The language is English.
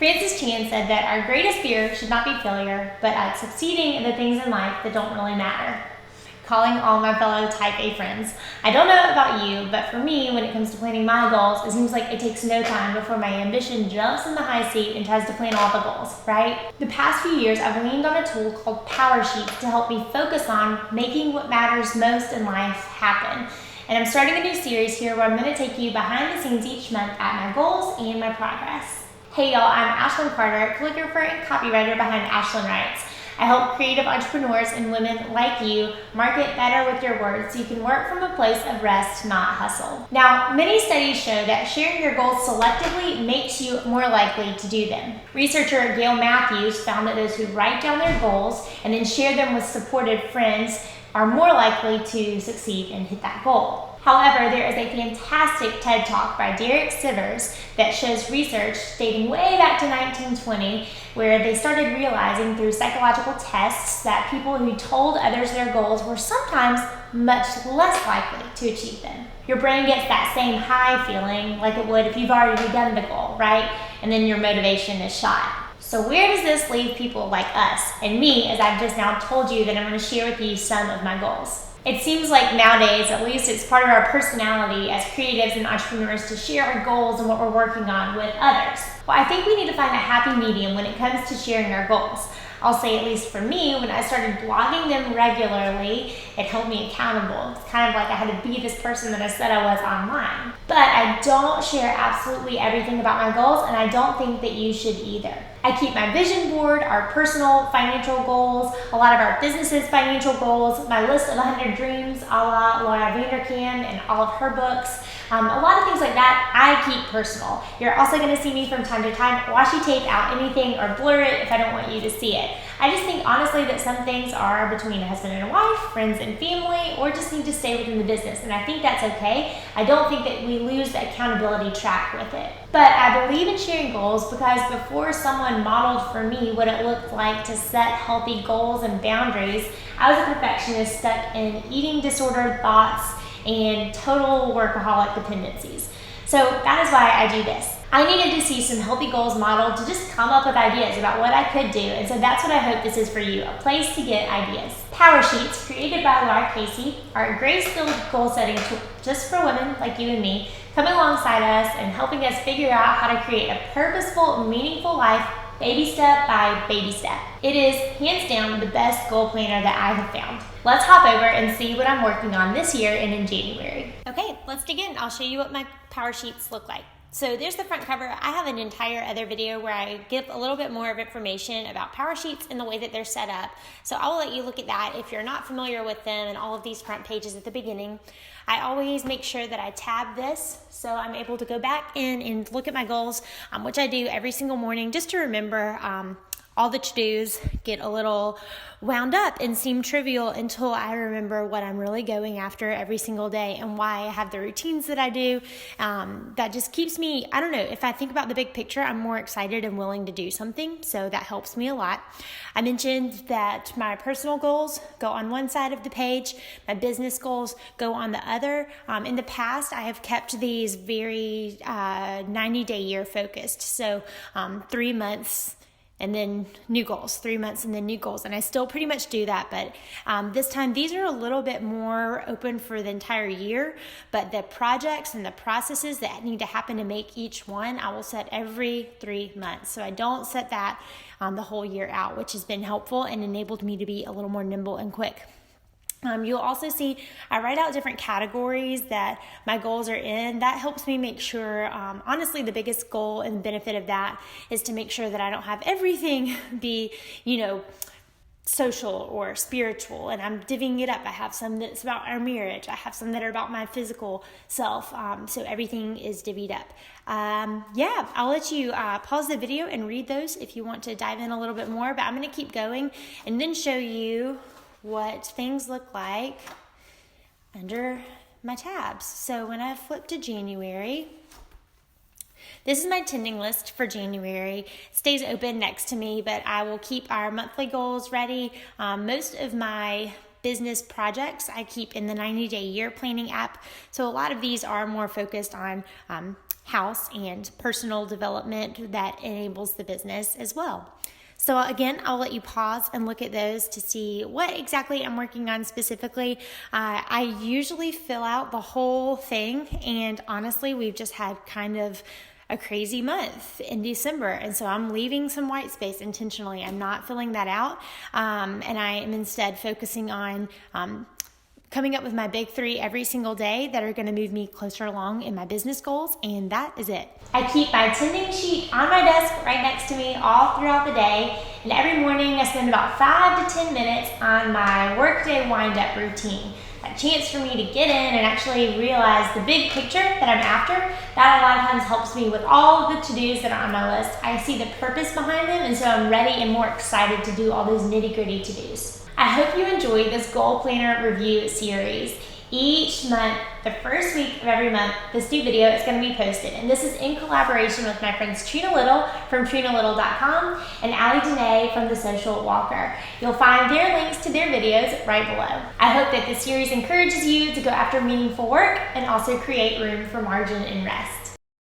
Francis Chan said that our greatest fear should not be failure, but at succeeding in the things in life that don't really matter. Calling all my fellow type A friends. I don't know about you, but for me, when it comes to planning my goals, it seems like it takes no time before my ambition jumps in the high seat and tries to plan all the goals, right? The past few years, I've leaned on a tool called Powersheets to help me focus on making what matters most in life happen. And I'm starting a new series here where I'm going to take you behind the scenes each month at my goals and my progress. Hey y'all, I'm Ashlyn Carter, calligrapher and copywriter behind Ashlyn Writes. I help creative entrepreneurs and women like you market better with your words so you can work from a place of rest, not hustle. Now, many studies show that sharing your goals selectively makes you more likely to do them. Researcher Gail Matthews found that those who write down their goals and then share them with supportive friends are more likely to succeed and hit that goal. However, there is a fantastic TED Talk by Derek Sivers that shows research dating way back to 1920 where they started realizing through psychological tests that people who told others their goals were sometimes much less likely to achieve them. Your brain gets that same high feeling like it would if you've already done the goal, right? And then your motivation is shot. So where does this leave people like us and me, as I've just now told you that I'm going to share with you some of my goals? It seems like nowadays, at least, it's part of our personality as creatives and entrepreneurs to share our goals and what we're working on with others. Well, I think we need to find a happy medium when it comes to sharing our goals. I'll say, at least for me, when I started blogging them regularly, it held me accountable. It's kind of like I had to be this person that I said I was online. But I don't share absolutely everything about my goals, and I don't think that you should either. I keep my vision board, our personal financial goals, a lot of our business's financial goals, my list of 100 dreams, a la Laura Vanderkam and all of her books. A lot of things like that I keep personal. You're also going to see me from time to time washi tape out anything or blur it if I don't want you to see it. I just think honestly that some things are between a husband and a wife, friends and family, or just need to stay within the business, and I think that's okay. I don't think that we lose the accountability track with it. But I believe in sharing goals because before someone modeled for me what it looked like to set healthy goals and boundaries, I was a perfectionist stuck in eating disordered thoughts and total workaholic dependencies. So that is why I do this. I needed to see some healthy goals modeled to just come up with ideas about what I could do, and so that's what I hope this is for you, a place to get ideas. Powersheets, created by Laura Casey, are a grace-filled goal-setting tool just for women like you and me, coming alongside us and helping us figure out how to create a purposeful, meaningful life baby step by baby step. It is, hands down, the best goal planner that I have found. Let's hop over and see what I'm working on this year and in January. Okay, let's dig in. I'll show you what my Powersheets look like. So there's the front cover. I have an entire other video where I give a little bit more of information about Powersheets and the way that they're set up. So I will let you look at that if you're not familiar with them and all of these front pages at the beginning. I always make sure that I tab this so I'm able to go back in and look at my goals, which I do every single morning just to remember all the to-dos get a little wound up and seem trivial until I remember what I'm really going after every single day and why I have the routines that I do. That just keeps me, I don't know, if I think about the big picture, I'm more excited and willing to do something, so that helps me a lot. I mentioned that my personal goals go on one side of the page, my business goals go on the other. In the past, I have kept these very 90-day year focused, so 3 months and then new goals, 3 months and then new goals. And I still pretty much do that, but this time these are a little bit more open for the entire year, but the projects and the processes that need to happen to make each one, I will set every 3 months. So I don't set that the whole year out, which has been helpful and enabled me to be a little more nimble and quick. You'll also see I write out different categories that my goals are in. That helps me make sure, honestly, the biggest goal and benefit of that is to make sure that I don't have everything be, social or spiritual, and I'm divvying it up. I have some that's about our marriage. I have some that are about my physical self. So everything is divvied up. I'll let you pause the video and read those if you want to dive in a little bit more, but I'm going to keep going and then show you what things look like under my tabs. So when I flip to January, this is my tending list for January. It stays open next to me, but I will keep our monthly goals ready. Most of my business projects I keep in the 90-day year planning app. So a lot of these are more focused on house and personal development that enables the business as well. So again, I'll let you pause and look at those to see what exactly I'm working on specifically. I usually fill out the whole thing, and honestly, we've just had kind of a crazy month in December, and so I'm leaving some white space intentionally. I'm not filling that out, and I am instead focusing on coming up with my big 3 every single day that are going to move me closer along in my business goals, and that is it. I keep my attending sheet on my desk right next to me all throughout the day, and every morning I spend about 5 to 10 minutes on my workday wind-up routine. A chance for me to get in and actually realize the big picture that I'm after. That a lot of times helps me with all of the to-dos that are on my list. I see the purpose behind them, and so I'm ready and more excited to do all those nitty-gritty to-dos. I hope you enjoyed this Goal Planner review series. Each month, the first week of every month, this new video is going to be posted. And this is in collaboration with my friends Trena Little from TrenaLittle.com and AllieDanae from The Social Walker. You'll find their links to their videos right below. I hope that this series encourages you to go after meaningful work and also create room for margin and rest.